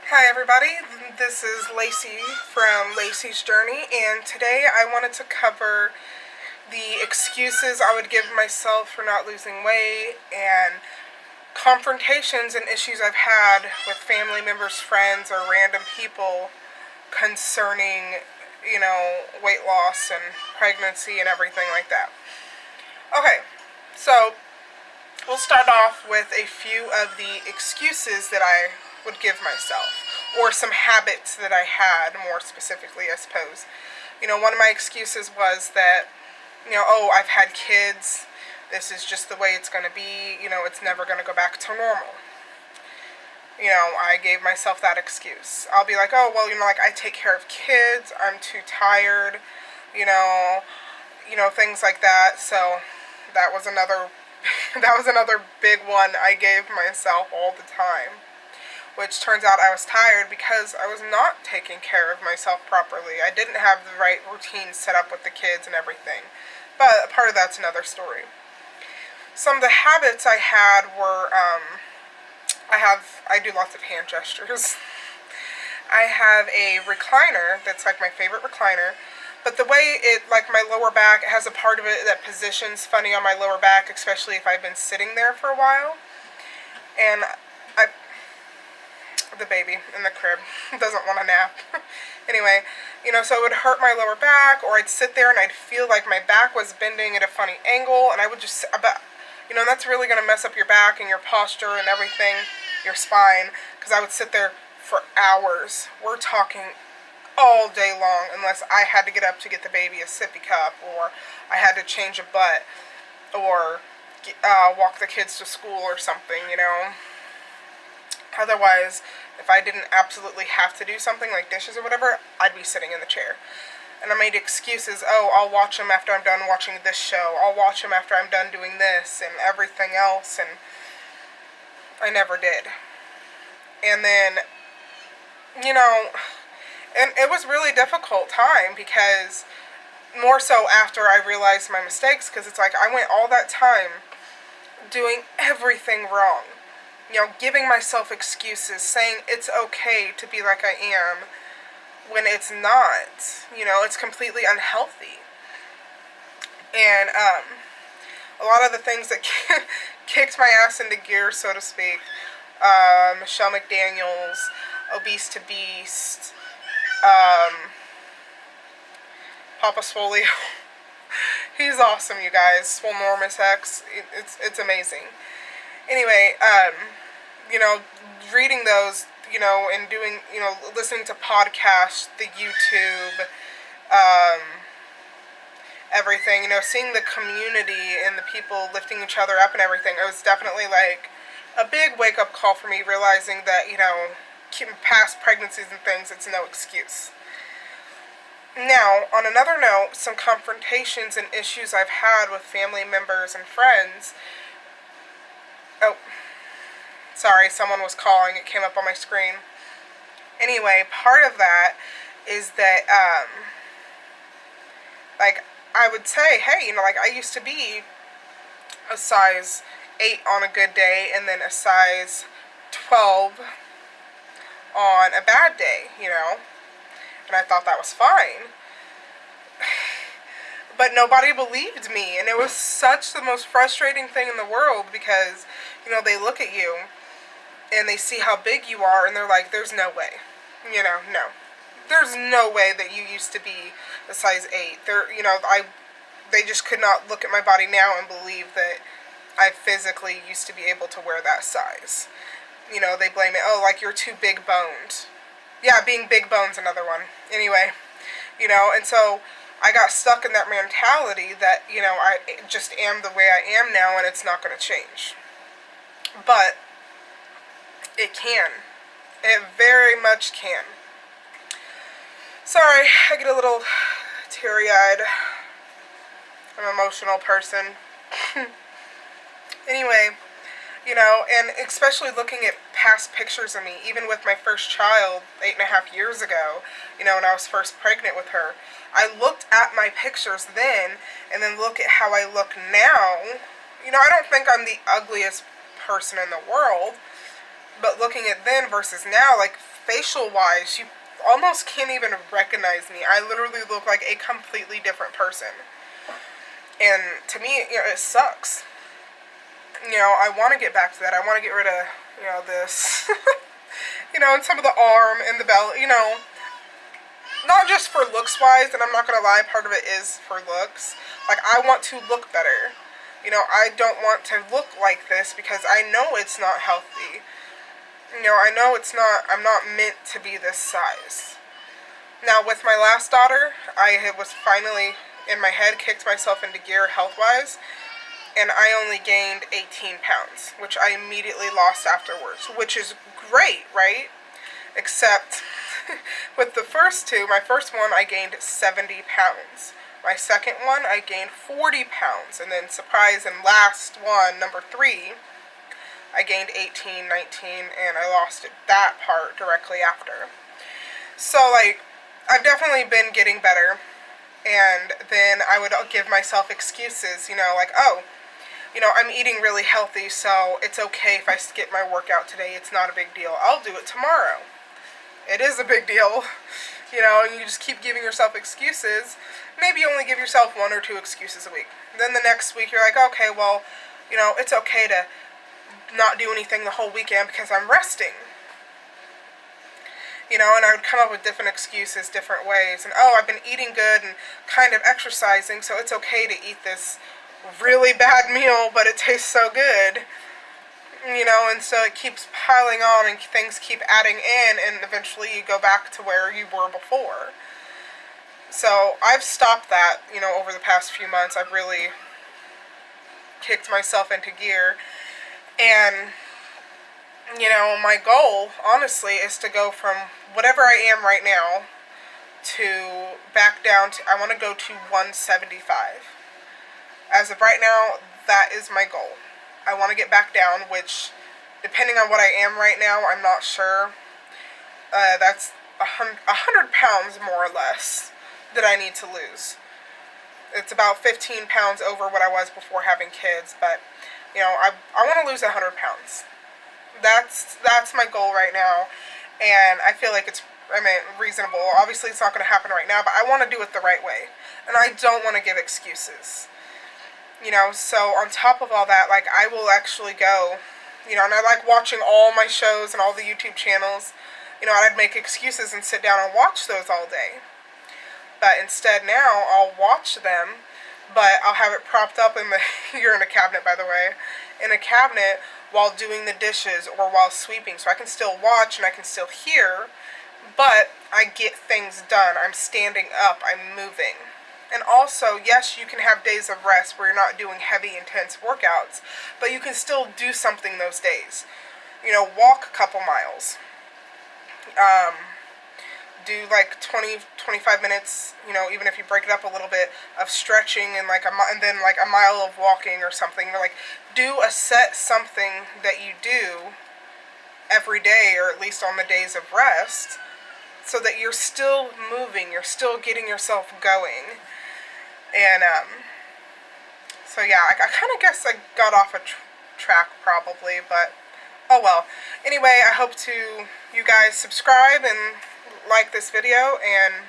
Hi everybody, this is Lacey from Lacey's Journey, and today I wanted to cover the excuses I would give myself for not losing weight and confrontations and issues I've had with family members, friends, or random people concerning, weight loss and pregnancy and everything like that. Okay, so we'll start off with a few of the excuses that I would give myself, or some habits that I had, more specifically, I suppose. One of my excuses was that, oh, I've had kids, this is just the way it's going to be, it's never going to go back to normal. I gave myself that excuse. I'll be like, oh, well, I take care of kids, I'm too tired, things like that. So that was another big one I gave myself all the time, which turns out I was tired because I was not taking care of myself properly. I didn't have the right routine set up with the kids and everything. But part of that's another story. Some of the habits I had were, I do lots of hand gestures. I have a recliner that's like my favorite recliner. But the way my lower back, it has a part of it that positions funny on my lower back, especially if I've been sitting there for a while. And the baby in the crib doesn't want a nap. Anyway, so it would hurt my lower back, or I'd sit there and I'd feel like my back was bending at a funny angle, and I would just, that's really going to mess up your back and your posture and everything, your spine, because I would sit there for hours. We're talking all day long, unless I had to get up to get the baby a sippy cup, or I had to change a butt, or walk the kids to school or something, Otherwise, if I didn't absolutely have to do something like dishes or whatever, I'd be sitting in the chair. And I made excuses, oh, I'll watch them after I'm done watching this show, I'll watch them after I'm done doing this and everything else, and I never did. And then, and it was really difficult time, because more so after I realized my mistakes, because it's like I went all that time doing everything wrong. Giving myself excuses, saying it's okay to be like I am when it's not. It's completely unhealthy. And a lot of the things that kicked my ass into gear, so to speak, Michelle McDaniel's, Obese to Beast, Papa Swolio. He's awesome, you guys. Swolenormous X. It's amazing. Anyway, reading those, and doing, listening to podcasts, the YouTube, everything, seeing the community and the people lifting each other up and everything, it was definitely like a big wake-up call for me, realizing that, past pregnancies and things, it's no excuse. Now, on another note, some confrontations and issues I've had with family members and friends. Oh, sorry, someone was calling. It came up on my screen. Anyway, part of that is that, I would say, hey, I used to be a size 8 on a good day, and then a size 12 on a bad day, and I thought that was fine. But nobody believed me, and it was such the most frustrating thing in the world, because, they look at you, and they see how big you are, and they're like, there's no way. No. There's no way that you used to be a size 8. They just could not look at my body now and believe that I physically used to be able to wear that size. They blame it, oh, like you're too big boned. Yeah, being big bone's another one. Anyway, and so I got stuck in that mentality that, I just am the way I am now, and it's not going to change. But it can. It very much can. Sorry, I get a little teary-eyed. I'm an emotional person. Anyway, and especially looking at past pictures of me, even with my first child 8.5 years ago, when I was first pregnant with her, I looked at my pictures then, and then look at how I look now. I don't think I'm the ugliest person in the world, But looking at then versus now, like facial wise, you almost can't even recognize me. I literally look like a completely different person. And to me, it sucks. I want to get back to that. I want to get rid of, this, and some of the arm and the belly, not just for looks wise, and I'm not going to lie, part of it is for looks. Like, I want to look better. I don't want to look like this because I know it's not healthy. I know I'm not meant to be this size. Now, with my last daughter, I was finally, in my head, kicked myself into gear health-wise, and I only gained 18 pounds, which I immediately lost afterwards, which is great, right? Except with the first two, my first one, I gained 70 pounds. My second one, I gained 40 pounds. And then, surprise, and last one, number 3, I gained 18, 19, and I lost that part directly after. So, like, I've definitely been getting better. And then I would give myself excuses, like, oh, I'm eating really healthy, so it's okay if I skip my workout today. It's not a big deal. I'll do it tomorrow. It is a big deal. And you just keep giving yourself excuses. Maybe you only give yourself 1 or 2 excuses a week. Then the next week you're like, okay, well, it's okay to not do anything the whole weekend because I'm resting. And I would come up with different excuses, different ways. And, oh, I've been eating good and kind of exercising, so it's okay to eat this really bad meal, but it tastes so good. And so it keeps piling on and things keep adding in, and eventually you go back to where you were before. So I've stopped that, over the past few months. I've really kicked myself into gear. And, my goal, honestly, is to go from whatever I am right now to back down to, I want to go to 175. As of right now, that is my goal. I want to get back down, which, depending on what I am right now, I'm not sure. That's 100 pounds, more or less, that I need to lose. It's about 15 pounds over what I was before having kids, but, I want to lose 100 pounds. That's my goal right now, and I feel like it's, reasonable. Obviously, it's not going to happen right now, but I want to do it the right way, and I don't want to give excuses. So on top of all that, like, I will actually go, and I like watching all my shows and all the YouTube channels, I'd make excuses and sit down and watch those all day. But instead now, I'll watch them, but I'll have it propped up in you're in a cabinet, by the way, in a cabinet while doing the dishes or while sweeping, so I can still watch and I can still hear, but I get things done. I'm standing up, I'm moving. And also, yes, you can have days of rest where you're not doing heavy, intense workouts, but you can still do something those days. Walk a couple miles. Do like 25 minutes, even if you break it up a little bit, of stretching and and then like a mile of walking or something. Or like, do a set something that you do every day, or at least on the days of rest, so that you're still moving, you're still getting yourself going. And, so yeah, I kind of guess I got off a track probably, but, oh well. Anyway, I hope you guys subscribe and like this video, and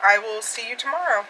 I will see you tomorrow.